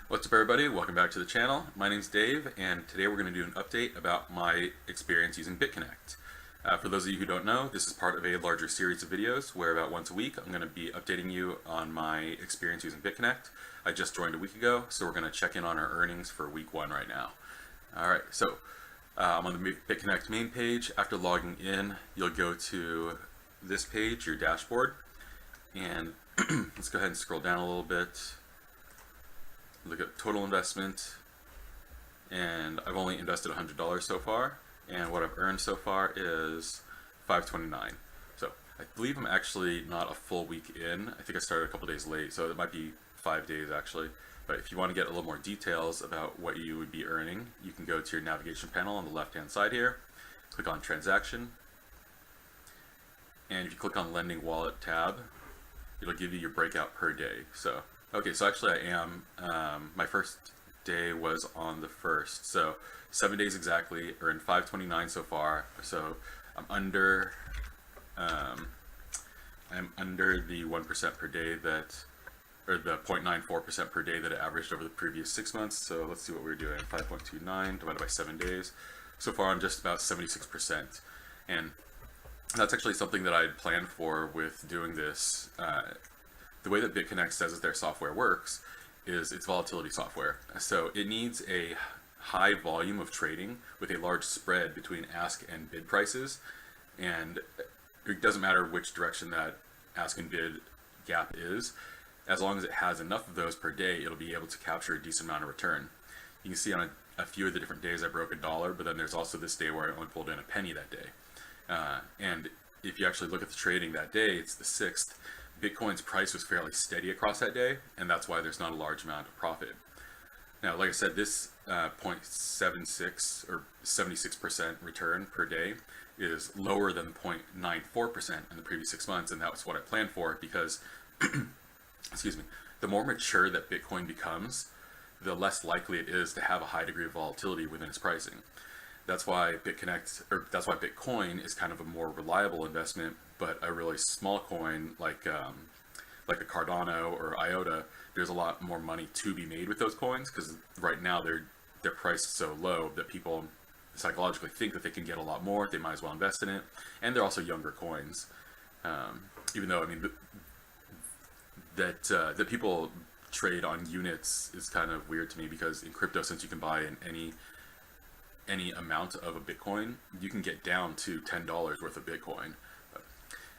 What's up, everybody? Welcome back to the channel. My name's Dave, and today we're going to do an update about my experience using Bitconnect. For those of you who don't know, this is part of a larger series of videos where about once a week I'm going to be updating you on my experience using Bitconnect. I just joined a week ago, so we're going to check in on our earnings for week 1 right now. Alright, so I'm on the Bitconnect main page. After logging in, you'll go to this page, your dashboard, and let's go ahead and scroll down a little bit. Look at total investment, and I've only invested $100 so far, and what I've earned so far is $529. So I believe I'm actually not a full week in. I think I started a couple days late, so it might be 5 days actually. But if you want to get a little more details about what you would be earning, you can go to your navigation panel on the left hand side here, click on transaction, and if you click on lending wallet tab, it'll give you your breakout per day. So okay, so actually I am, my first day was on the 1st, so 7 days exactly, earned $529 so far, so I'm under the 1% per day that, or the 0.94% per day that it averaged over the previous 6 months. So let's see what we're doing, 5.29 divided by 7 days. So far I'm just about 76%, and that's actually something that I'd planned for with doing this. The way that Bitconnect says that their software works is it's volatility software. So it needs a high volume of trading with a large spread between ask and bid prices. And it doesn't matter which direction that ask and bid gap is. As long as it has enough of those per day, it'll be able to capture a decent amount of return. You can see on a few of the different days I broke $1, but then there's also this day where I only pulled in a penny that day. And if you actually look at the trading that day, it's the 6th. Bitcoin's price was fairly steady across that day, and that's why there's not a large amount of profit. Now, like I said, this 0.76 or 76% return per day is lower than 0.94% in the previous 6 months, and that was what I planned for because, excuse me, the more mature that Bitcoin becomes, the less likely it is to have a high degree of volatility within its pricing. That's why that's why Bitcoin is kind of a more reliable investment, but a really small coin like a Cardano or IOTA, there's a lot more money to be made with those coins because right now they're priced so low that people psychologically think that they can get a lot more. They might as well invest in it, and they're also younger coins. Even though, I mean, that people trade on units is kind of weird to me because in crypto, since you can buy in any amount of a Bitcoin, you can get down to $10 worth of Bitcoin. But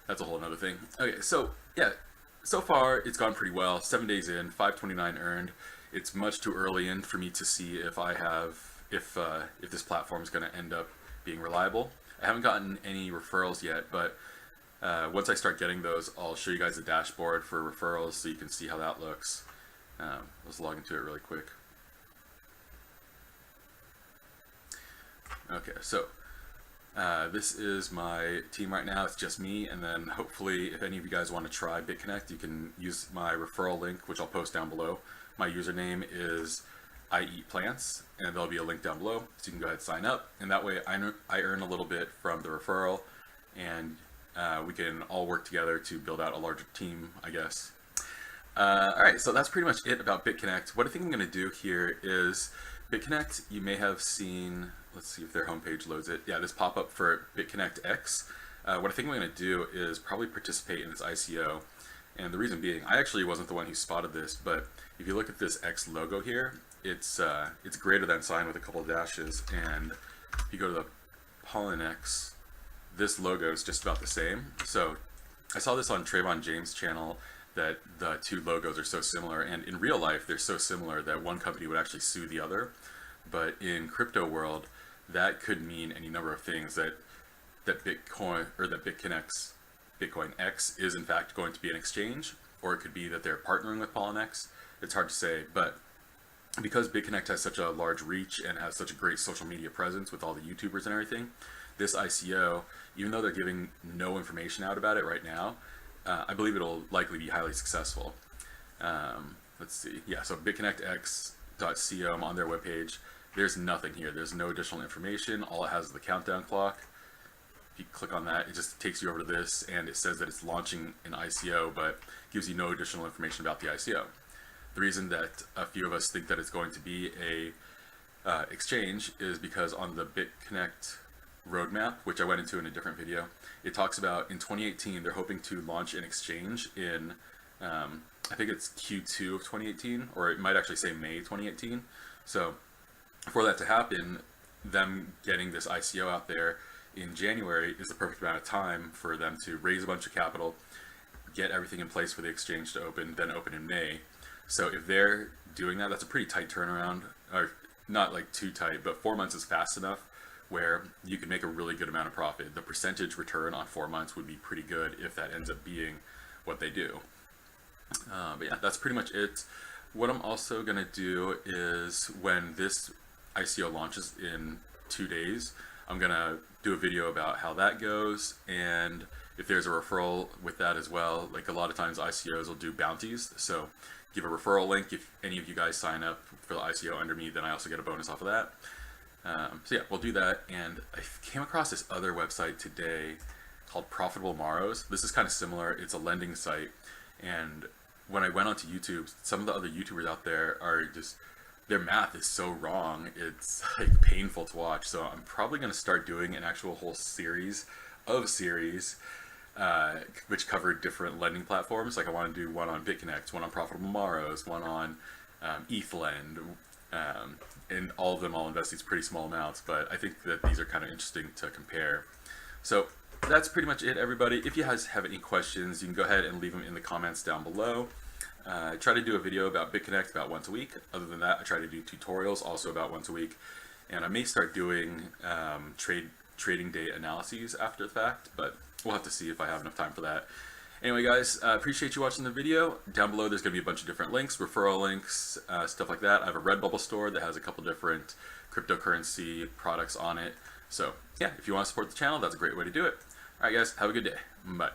that's a whole other thing. Okay, so yeah, so far it's gone pretty well. 7 days in, 529 earned. It's much too early in for me to see if this platform is going to end up being reliable. I haven't gotten any referrals yet, but once I start getting those, I'll show you guys the dashboard for referrals so you can see how that looks. Let's log into it really quick. Okay, so this is my team right now. It's just me, and then hopefully if any of you guys want to try Bitconnect, you can use my referral link, which I'll post down below. My username is I Eat Plants, and there'll be a link down below, so you can go ahead and sign up, and that way I earn a little bit from the referral, and we can all work together to build out a larger team, I guess. Alright, so that's pretty much it about Bitconnect. What I think I'm going to do here is Bitconnect, you may have seen, let's see if their homepage loads it. Yeah, this pop-up for Bitconnect X. What I think I'm going to do is probably participate in this ICO. And the reason being, I actually wasn't the one who spotted this, but if you look at this X logo here, it's greater than sign with a couple of dashes. And if you go to the Bitconnect, this logo is just about the same. So I saw this on Trayvon James' channel, that the two logos are so similar, and in real life they're so similar that one company would actually sue the other. But in crypto world, that could mean any number of things, that Bitcoin, or that Bitconnect's Bitcoin X is in fact going to be an exchange, or it could be that they're partnering with Bitconnect. It's hard to say, but because Bitconnect has such a large reach and has such a great social media presence with all the YouTubers and everything, this ICO, even though they're giving no information out about it right now, I believe it'll likely be highly successful. Let's see. Yeah, so bitconnectx.co, I'm on their webpage. There's nothing here. There's no additional information. All it has is the countdown clock. If you click on that, it just takes you over to this, and it says that it's launching an ICO, but gives you no additional information about the ICO. The reason that a few of us think that it's going to be a exchange is because on the Bitconnect roadmap, which I went into in a different video, it talks about in 2018 they're hoping to launch an exchange in I think it's Q2 of 2018, or it might actually say May 2018. So for that to happen, them getting this ICO out there in January is the perfect amount of time for them to raise a bunch of capital, get everything in place for the exchange to open, then open in May. So if they're doing that, that's a pretty tight turnaround, or not like too tight, but 4 months is fast enough where you can make a really good amount of profit. The percentage return on 4 months would be pretty good if that ends up being what they do. But yeah, that's pretty much it. What I'm also gonna do is when this ICO launches in 2 days, I'm gonna do a video about how that goes, and if there's a referral with that as well. Like a lot of times ICOs will do bounties, so give a referral link. If any of you guys sign up for the ICO under me, then I also get a bonus off of that. So yeah, we'll do that. And I came across this other website today called Profitable Morrows. This is kind of similar. It's a lending site, and when I went onto YouTube, some of the other YouTubers out there are just, their math is so wrong. It's like painful to watch. So I'm probably going to start doing an actual whole series which cover different lending platforms. Like I want to do one on Bitconnect, one on Profitable Morrows, one on ETHLend, and all of them all invest these pretty small amounts, but I think that these are kind of interesting to compare. So that's pretty much it, everybody. If you guys have any questions, you can go ahead and leave them in the comments down below. I try to do a video about Bitconnect about once a week. Other than that, I try to do tutorials also about once a week, and I may start doing trading day analyses after the fact, but we'll have to see if I have enough time for that. Anyway, guys, appreciate you watching the video. Down below, there's going to be a bunch of different links, referral links, stuff like that. I have a Redbubble store that has a couple different cryptocurrency products on it. So, yeah, if you want to support the channel, that's a great way to do it. All right, guys, have a good day. Bye.